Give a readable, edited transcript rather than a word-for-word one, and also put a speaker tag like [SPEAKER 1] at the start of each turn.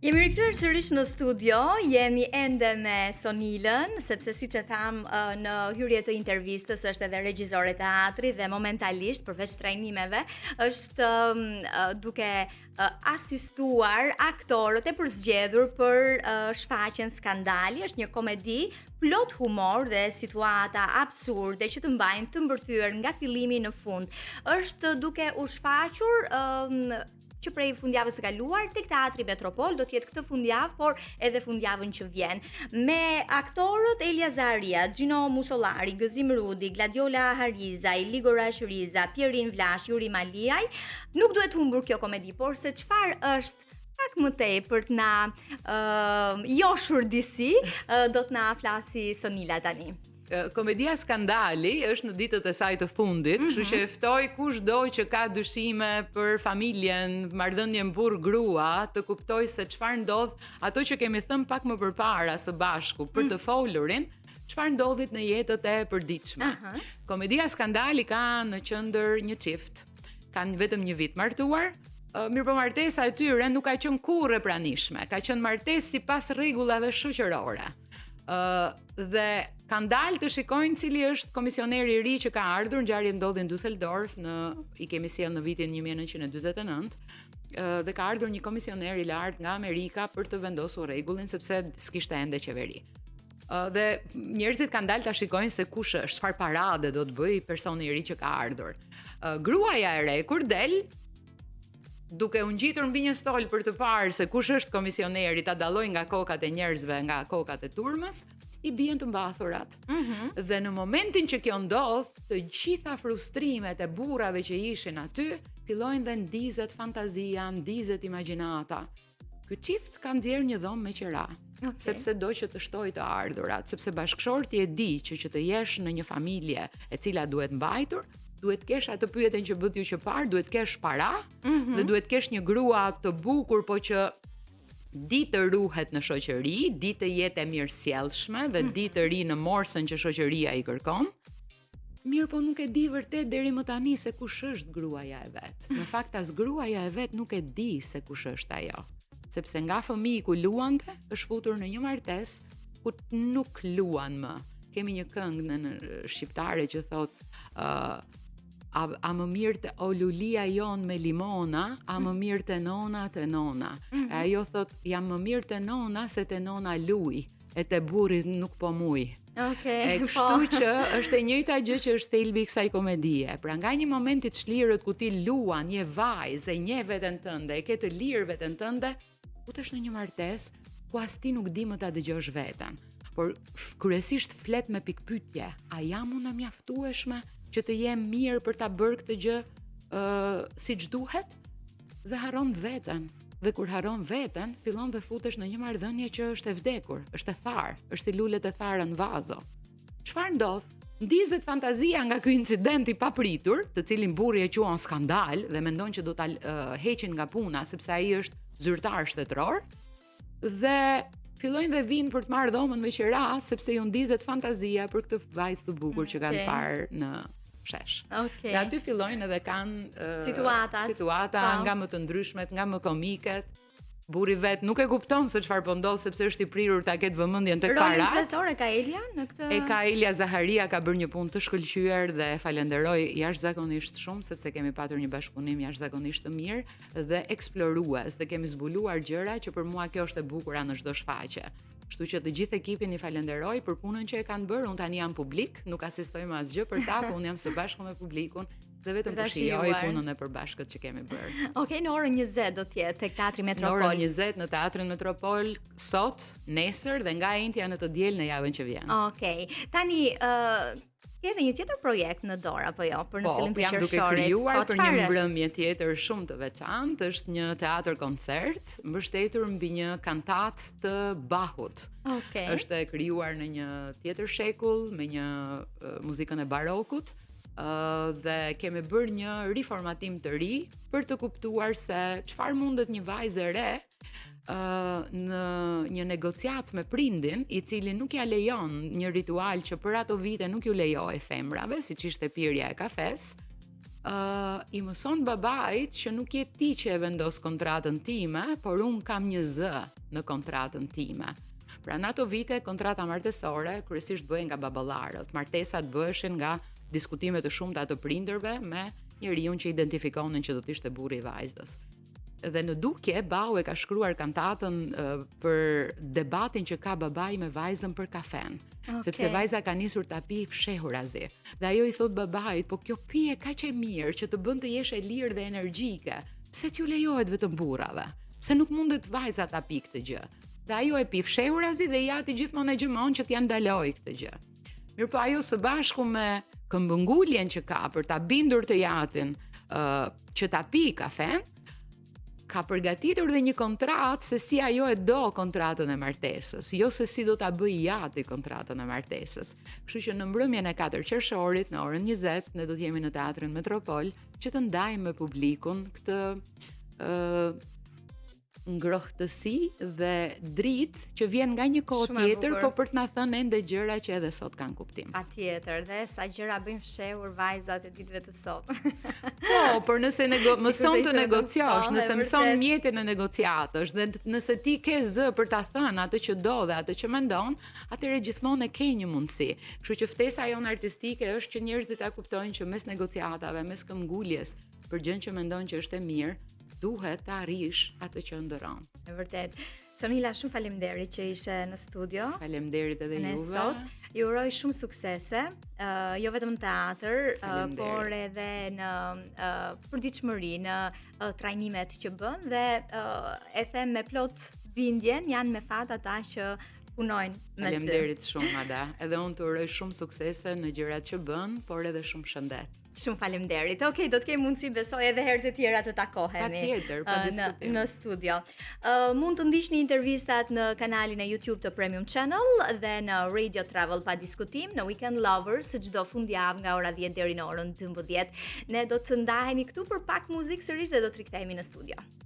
[SPEAKER 1] Jemi rikthyer sërish në studio, jemi ende me Sonilën, sepse siç e tham në hyrje të intervistës është edhe regjizore teatri dhe momentalisht përveç trajnimeve është duke asistuar aktorët e përzgjedhur për shfaqjen Skandali. Është një komedi plot humor dhe situata absurde që të mbajnë të mbërthyer nga fillimi në fund. Është duke u shfaqur që prej fundjavës së kaluar tek Teatri Metropol do të jetë këtë fundjavë, por edhe fundjavën që vjen. Me aktorët Elia Zaharia, Gjino Musollari, Gëzim Rudi, Gladiola Harizaj, Ligor Rashriza, Pierin Vlash, Juri Maliaj, nuk duhet humbur kjo komedi, por se çfarë është pak më tepër të na joshur disi, do të na flasi Sonila tani.
[SPEAKER 2] Komedia Skandali është në ditët e saj të fundit, kështu që ftoj kushdo që ka dyshime për familjen, marrëdhënien burr-grua, të kuptoj se çfarë ndodh, ato që kemi thënë pak më përpara së bashku për të folurin, çfarë ndodhit në jetët e përditshme. Komedia Skandali ka në qendër një çift. Kanë vetëm një vit martuar. Mirëpomartesa e tyre nuk ka qenë kurrë e pranishme, ka qenë martesë sipas rregullave shoqërore. Dhe kanë dalë të shikojnë cili është komisioneri i ri që ka ardhur. Ngjarja ndodhi në Düsseldorf, i kemi sjellë në vitin 1949. Dhe ka ardhur një komisioner i lartë nga Amerika për të vendosur rregullin sepse s'kishte ende qeveri. Dhe njerëzit kanë dalë ta shikojnë se kush është, çfarë parade do të bëjë personi i ri që ka ardhur. Gruaja e re kur del, duke u ngjitur mbi një stol për të parë se kush është komisioneri, ta dalloj nga kokat e njerëzve nga kokat e turmës, i bien të mbathurat. Dhe në momentin që kjo ndodh, të gjitha frustrimet e burrave që ishin aty fillojnë dhe ndizet fantazia, ndizet imagjinata. Ky çift ka nxjerrë një dhomë me qira, sepse do që të shtojë të ardhurat, sepse bashkëshorti e di që të jesh në një familje e cila duhet mbajtur, duhet kesh atë pyetjen që bët ju që parë, duhet kesh para, dhe duhet kesh një grua të bukur, po që di të ruhet në shoqëri, di të jetë e mirësjellshme dhe di të ri në morsën që shoqëria i kërkon. Mirë, po nuk e di vërtet deri më tani se kush është gruaja e vet. Në fakt as gruaja e vet nuk e di se kush është ajo, sepse nga fëmijë ku luante është futur në një martesë ku nuk luan më. Kemi një këngë në shqiptare që thot a më mirë të o lulia jon me limona, a më mirë të nona. E ajo thot, jam më mirë të nona se të nona luj, e të burri nuk po muj. E kështu që është e njëjta gjë që është thelbi i kësaj komedie. Pra nga një moment i çlirët ku ti luan, je vajzë, e njeh veten tënde, e ke të lirë veten tënde, futesh në një martesë ku as ti nuk di më ta dëgjosh veten. Por kryesisht flet me pikpyetje, a jam unë e mjaftueshme që të jem mirë për ta bërë këtë gjë siç duhet? Dhe harron veten. Dhe kur harron veten, fillon dhe futesh në një marrëdhënie që është e vdekur, është e tharë, është si lulet e thara në vazo. Çfarë ndodh? Ndizet fantazia nga ky incident i papritur, të cilin burri e quan skandal dhe mendon që do ta heqin nga puna sepse ai është zyrtar shtetëror, dhe fillojnë dhe vinë për të marrë dhomën me qira sepse ju ndizet fantazia për këtë vajzë të bukur që kanë parë në shesh. Dhe aty fillojnë edhe kanë situata nga më të ndryshmet, nga më komiket. Burri vet nuk e kupton se çfarë po ndodh sepse është i prirur ta ketë vëmendjen tek parat.
[SPEAKER 1] Rolin kryesor ka Elia në këtë.
[SPEAKER 2] E ka Elia Zaharia, ka bërë një punë të shkëlqyer dhe falenderoj jashtëzakonisht shumë sepse kemi patur një bashkëpunim jashtëzakonisht të mirë dhe eksplorues dhe kemi zbuluar gjëra që për mua kjo është e bukura në çdo shfaqje. Kështu që të gjithë ekipin i falenderoj për punën që e kanë bërë. Unë tani jam publik, nuk asistoj më asgjë për ta, po unë jam së bashku me publikun dhe vetëm po shijoj punën e përbashkët që kemi bërë.
[SPEAKER 1] Në orën 20 do të jetë tek Teatri Metropol.
[SPEAKER 2] Në orën 20 në Teatrin Metropol, sot, nesër dhe nga entja në të diel në javën që vjen.
[SPEAKER 1] Tani ke edhe një tjetër projekt në dorë apo jo për në fillim të
[SPEAKER 2] qershorit? Po, jam duke krijuar për një mbrëmje tjetër shumë të veçantë, është një teatr koncert mbështetur mbi një kantat të Bachut. Është e krijuar në një tjetër shekull me një muzikën e barokut. Dhe kemi bërë një riformatim të ri për të kuptuar se çfarë mundet një vajzë e re në një negociat me prindin i cili nuk ja lejon një ritual që për ato vite nuk ju lejoi femrave, siç ishte pirja e kafes, I mëson babait që nuk je ti që e vendos kontratën time, por unë kam një zë në kontratën time. Pra në ato vite, kontrata martesore kryesisht bëhen nga baballarët. Martesat bëheshin nga diskutime të shumta të prindërve me njeriu që identifikonin që do të ishte burri i vajzës. Dhe në dukje, bau e ka shkruar kantatën për debatin që ka babai me vajzën për kafen. Sepse vajza ka nisur ta pi fshehurazi. Dhe ajo i thot babait, po kjo pije kaq e mirë që të bën të jesh e lirë dhe energjike. Pse t'ju lejohet vetëm burrave? Pse nuk mundet vajza ta pi këtë gjë? Dhe ajo e pi fshehurazi dhe jati gjithmonë e gjëmon që t'ja ndaloj këtë gjë. Mirë po ajo së bashku me këmbënguljen që ka për ta bindur të jatin që ta pi kafen, ka përgatitur dhe një kontratë se si ajo e do kontratën e martesës, jo se si do ta bëj jati kontratën e martesës. Kështu që në mbrëmjen e 4 qershorit, në orën 20, ne do të jemi në Teatrin Metropol që të ndajmë me publikun këtë ngrohtësi dhe dritë që vjen nga një kohë tjetër, po për të na thënë ende gjëra që edhe sot kanë kuptim.
[SPEAKER 1] Patjetër, dhe sa gjëra bëjnë fshehur vajzat e ditëve të sot.
[SPEAKER 2] Po, por nëse mëson të negociosh, nëse mëson mjetin e negociatësh, dhe nëse ti ke zë për ta thënë atë që do dhe atë që mendon, atëherë gjithmonë e ke një mundësi. Kështu që ftesa jonë artistike është që njerëzit ta kuptojnë që mes negociatave, mes këmbguljes për gjën që mendon që është e mirë, duhet të arrish atë që ndëron.
[SPEAKER 1] E vërtet. Sonila, shumë faleminderit që ishe në studio.
[SPEAKER 2] Faleminderit edhe juve.
[SPEAKER 1] Ju uroj shumë suksese, jo vetëm në teatr, por edhe në përditshmëri, në trajnimet që bën dhe e them me plot bindjen, janë me fat ata që punojnë me ty.
[SPEAKER 2] Faleminderit shumë, Ada. Edhe unë të uroj shumë suksese në gjërat që bën, por edhe shumë shëndet.
[SPEAKER 1] Shumë faleminderit. Okej, do të kemi mundësi besoj edhe herë të tjera të takohemi.
[SPEAKER 2] Patjetër, pa diskutim.
[SPEAKER 1] Në studio. Mund të ndiqni intervistat në kanalin e YouTube të Premium Channel dhe në Radio Travel pa diskutim, në Weekend Lovers çdo fundjavë nga ora 10 deri në orën 12. Ne do të ndahemi këtu për pak muzikë sërish dhe do të rikthehemi në studio.